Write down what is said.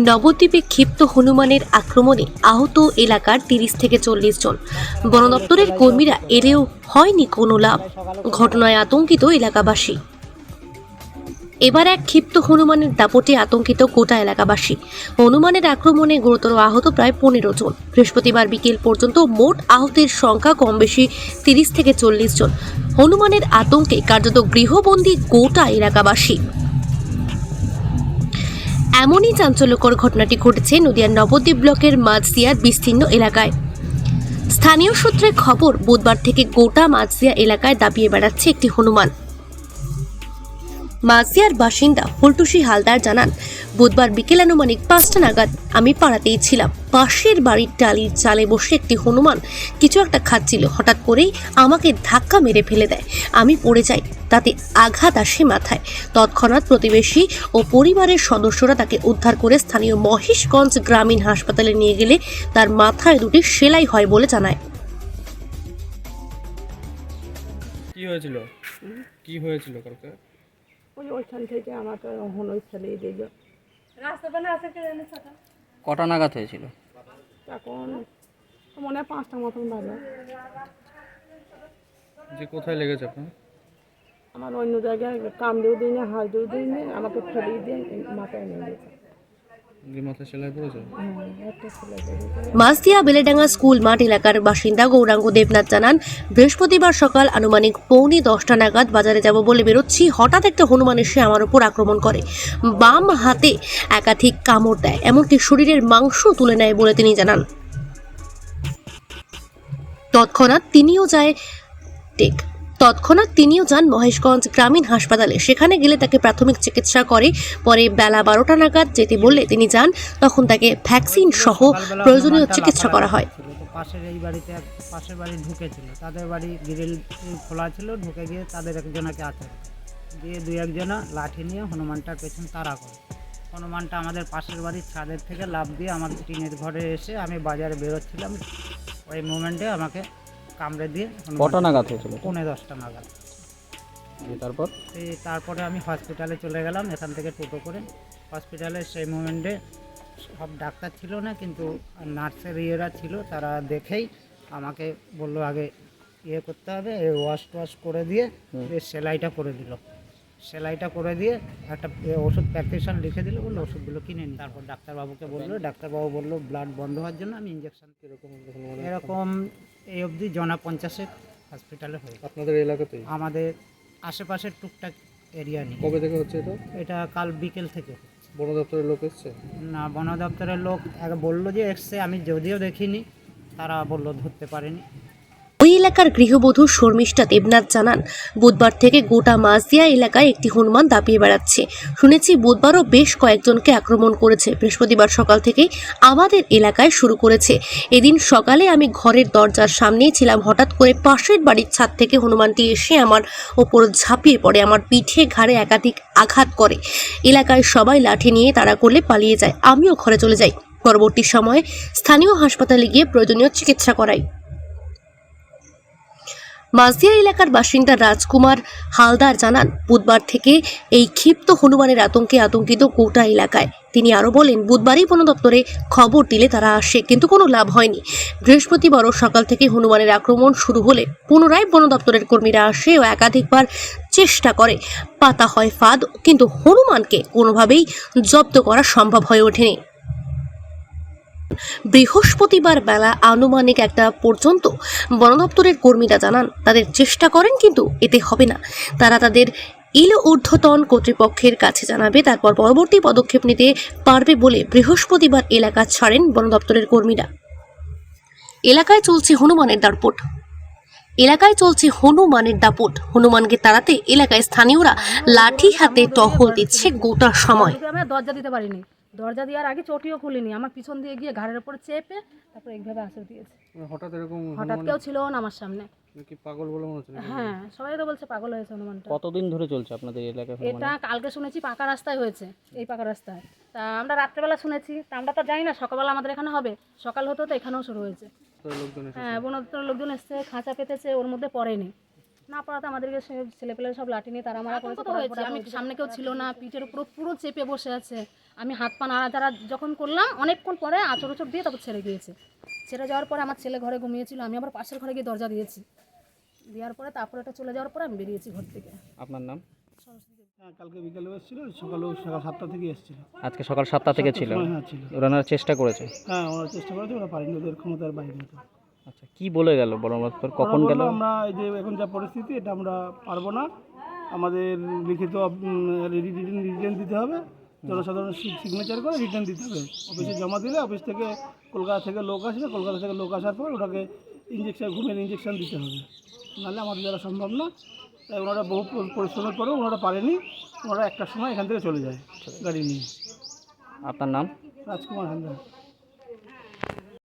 নবদ্বীপে ক্ষিপ্ত হনুমানের আক্রমণে আহত এলাকার ৩০ থেকে ৪০ জন। বন দপ্তরের কর্মীরা এলেও হয়নি কোনো লাভ। ঘটনায় আতঙ্কিত এলাকাবাসী। এবার এক ক্ষিপ্ত হনুমানের দাপটে আতঙ্কিত গোটা এলাকাবাসী। হনুমানের আক্রমণে গুরুতর আহত প্রায় ১৫ জন। বৃহস্পতিবার বিকেল পর্যন্ত মোট আহতের সংখ্যা কম বেশি ৩০ থেকে ৪০ জন। হনুমানের আতঙ্কে কার্যত গৃহবন্দী গোটা এলাকাবাসী। এমনই চাঞ্চল্যকর ঘটনাটি ঘটেছে নদিয়ার নবদ্বীপ ব্লকের মাঝদিয়ার বিস্তীর্ণ এলাকায়। স্থানীয় সূত্রে খবর, বুধবার থেকে গোটা মাঝদিয়া এলাকায় দাপিয়ে বেড়াচ্ছে একটি হনুমান। মাঝদিয়ার বাসিন্দা ফুলটুসি হালদার জানান, বুধবার বিকেল আনুমানিক ৫টা নাগাদ আমি পাড়াতেই ছিলাম। পাশের বাড়ির টালির চালে বসে একটি হনুমান কিছু একটা খাচ্ছিল। হঠাৎ করেই আমাকে ধাক্কা মেরে ফেলে দেয়। আমি পড়ে যাই, তাতে আঘাত আসে মাথায়। তৎক্ষণাৎ প্রতিবেশী ও পরিবারের সদস্যরা তাকে উদ্ধার করে স্থানীয় মহেশগঞ্জ গ্রামীণ হাসপাতালে নিয়ে গেলে তার মাথায় দুটি সেলাই হয় বলে জানায়। কি হয়েছিল কালকে? ওইখান থেকে আমার তো হনুই ছেলেই দিল। কটা নাগাদ হয়েছিল? এখন মনে হয় 5টা মতন বাজে। যে কোথায় লেগেছে আপনার? আমার অন্য জায়গায় কামড়েও দিইনি, হাজতেও দিইনি, আমাকে ফেলেই দিয়ে মাথায় নিয়ে গেছে। মাথায় সেলাই পড়েছে? একটা ছেলে বেরিয়েছে। মাঝদিয়া বেলেডাঙ্গা স্কুল মাঠ এলাকার বাসিন্দা গৌরাঙ্গ দেবনাথ জানান, বৃহস্পতিবার সকাল আনুমানিক 9:45 নাগাদ বাজারে যাব বলে বেরোচ্ছি। হঠাৎ একটা হনুমান এসে আমার উপর আক্রমণ করে। বাম হাতে একাধিক কামড় দেয়, এমনকি শরীরের মাংস তুলে নেয় বলে তিনি জানান। তৎক্ষণাৎ তিনিও যান মহেশগঞ্জ গ্রামীণ হাসপাতালে। সেখানে গেলে তাকে প্রাথমিক চিকিৎসা করে। পরে বেলা 12টা নাগাদ যেতে বললে তিনি যান। তখন তাকে ভ্যাকসিন সহ প্রয়োজনীয় চিকিৎসা করা হয়। পাশের এই বাড়িতে পাশের বাড়ি ঢুকেছিল, তাদের বাড়ি গ্রিল খোলা ছিল, ঢুকে গিয়ে তাদের একজনকে আছে দিয়ে 2-1 লাঠি নিয়ে হনুমানটার পেছন তাড়া করে। হনুমানটা আমাদের পাশের বাড়ির ছাদের থেকে লাফ দিয়ে আমার টিনের ঘরে এসে, আমি বাজারে বেরোচ্ছিলাম, ওই মোমেন্টে আমাকে কামড়ে দিয়ে। কটা নাগাদ হয়েছিল? 9:45 নাগাদ। তারপরে আমি হসপিটালে চলে গেলাম এখান থেকে টোটো করে। হসপিটালে সেই মোমেন্টে সব ডাক্তার ছিল না, কিন্তু নার্সের ইয়েরা ছিল, তারা দেখেই আমাকে বললো আগে করতে হবে, ওয়াশ করে দিয়ে সেলাইটা করে দিল। সেলাইটা করে দিয়ে একটা ওষুধ প্রেসক্রিপশন লিখে দিল, বললো ওষুধগুলো কিনে নিই। তারপর ডাক্তারবাবুকে বললো, ডাক্তারবাবু বললো ব্লাড বন্ধ হওয়ার জন্য আমি ইঞ্জেকশন। এরকম এই অবধি 50 হসপিটালে হয়ে। আপনাদের এলাকাতেই? আমাদের আশেপাশের টুকটাক এরিয়া নেই। কবে থেকে হচ্ছে এটা কাল বিকেল থেকে। বন দপ্তরের লোক এসছে? না, বন দপ্তরের লোক বললো যে এসছে, আমি যদিও দেখিনি, তারা বললো ধরতে পারেনি। ওই এলাকার গৃহবধূ শর্মিষ্ঠা দেবনাথ জানান, বুধবার থেকে গোটা মাঝদিয়া এলাকায় একটি হনুমান দাপিয়ে বেড়াচ্ছে। শুনেছি বুধবারও বেশ কয়েকজনকে আক্রমণ করেছে। বৃহস্পতিবার সকাল থেকেই আমাদের এলাকায় শুরু করেছে। এদিন সকালে আমি ঘরের দরজার সামনেই ছিলাম। হঠাৎ করে পাশের বাড়ির ছাদ থেকে হনুমানটি এসে আমার ওপর ঝাঁপিয়ে পড়ে, আমার পিঠে ঘাড়ে একাধিক আঘাত করে। এলাকায় সবাই লাঠি নিয়ে তাড়া করলে পালিয়ে যায়। আমিও ঘরে চলে যাই। পরবর্তী সময়ে স্থানীয় হাসপাতালে গিয়ে প্রয়োজনীয় চিকিৎসা করাই। মাঝদিয়া এলাকার বাসিন্দা রাজকুমার হালদার জানান, বুধবার থেকে এই ক্ষিপ্ত হনুমানের আতঙ্কে আতঙ্কিত গোটা এলাকায়। তিনি আরও বলেন, বুধবারই বন দপ্তরে খবর দিলে তারা আসে, কিন্তু কোনো লাভ হয়নি। বৃহস্পতিবারও সকাল থেকে হনুমানের আক্রমণ শুরু হলে পুনরায় বন দপ্তরের কর্মীরা আসে ও একাধিকবার চেষ্টা করে। পাতা হয় ফাঁদ, কিন্তু হনুমানকে কোনোভাবেই জব্দ করা সম্ভব হয়ে ওঠেনি। বৃহস্পতিবার বেলা আনুমানিক 1টা পর্যন্ত বন দপ্তরের কর্মীরা জানান, তাদের চেষ্টা করেন, কিন্তু এতে হবে না। তারা তাদের ঊর্ধ্বতন কর্তৃপক্ষের কাছে জানাবে, তারপর পরবর্তী পদক্ষেপ নিতে পারবে বলে বৃহস্পতিবার এলাকা ছাড়েন বন দপ্তরের কর্মীরা। এলাকায় চলছে হনুমানের দাপট। হনুমানকে তাড়াতে এলাকায় স্থানীয়রা লাঠি হাতে টহল দিচ্ছে গোটা সময়। আমি দরজা দিতে পারিনি, দরজা দেওয়ার আগে চটিও খুলিনি, আমার পিছন দিয়ে গিয়ে ঘাড়ের উপর চেপে তারপর এইভাবে আসর দিয়েছে। হঠাৎ কেউ ছিল না আমার সামনে। কি পাগল বলে মনে হচ্ছে? হ্যাঁ, সবাই তো বলছে পাগল হয়েছে হনুমানটা। কতদিন ধরে চলছে আপনাদের এলাকায়? এটা কালকে শুনেছি পাকা রাস্তায় হয়েছে, এই পাকা রাস্তায়। তা আমরা রাত্রেবেলা শুনেছি, তা আমরা তো জানি না সকালবেলা আমাদের এখানে হবে। সকাল হতে তো এখানেও শুরু হয়েছে। হ্যাঁ, বন দপ্তরের লোকজন এসছে, খাঁচা পেতেছে, ওর মধ্যে পড়েনি। না পড়াতে আমাদেরকে ছেলেপেলে সব লাঠি নিয়ে তারা মারা করেছে। আমি সামনে কেউ ছিল না, পিঠের উপর পুরো চেপে বসে আছে। আমি হাত পা নাড়াচাড়া যখন করলাম অনেকক্ষণ পরে আঁচড় উচড় দিয়ে তারপর ছেড়ে গিয়েছে। ছেড়ে যাওয়ার পরে আমার ছেলে ঘরে ঘুমিয়েছিল, আমি আবার পাশের ঘরে গিয়ে দরজা দিয়েছি, দেওয়ার পরে তারপরে এটা চলে যাওয়ার পরে আমি বেরিয়েছি ঘর থেকে। আপনার নাম? হ্যাঁ, কালকে বিকেলে এসেছিল, সকাল 7টা থেকে এসেছিল। আজকে সকাল 7টা থেকে ছিল। হ্যাঁ ছিল। ওনারা চেষ্টা করেছে। হ্যাঁ, ওরা চেষ্টা করেছে, ওরা পারেনি, ওদের ক্ষমতার বাইরে হতো। আচ্ছা, কি বলে গেল বন দপ্তর? কখন ওরা গেল? বললো, আমরা এই যে এখন যা পরিস্থিতি এটা আমরা পারবো না, আমাদের লিখিত রিটার্ন দিতে হবে, জনসাধারণ সিগনেচার করে রিটার্ন দিতে হবে, অফিসে জমা দিলে অফিস থেকে কলকাতা থেকে লোক আসবে, কলকাতা থেকে লোক আসার পর ওটাকে ঘুমের ইঞ্জেকশন দিতে হবে, নাহলে আমাদের দ্বারা সম্ভব না। তাই ওনারা বহু পরিশ্রমের পরেও ওনারা পারেনি, ওনারা 1টার সময় এখান থেকে চলে যায় গাড়ি নিয়ে। আপনার নাম? রাজকুমার হালদার।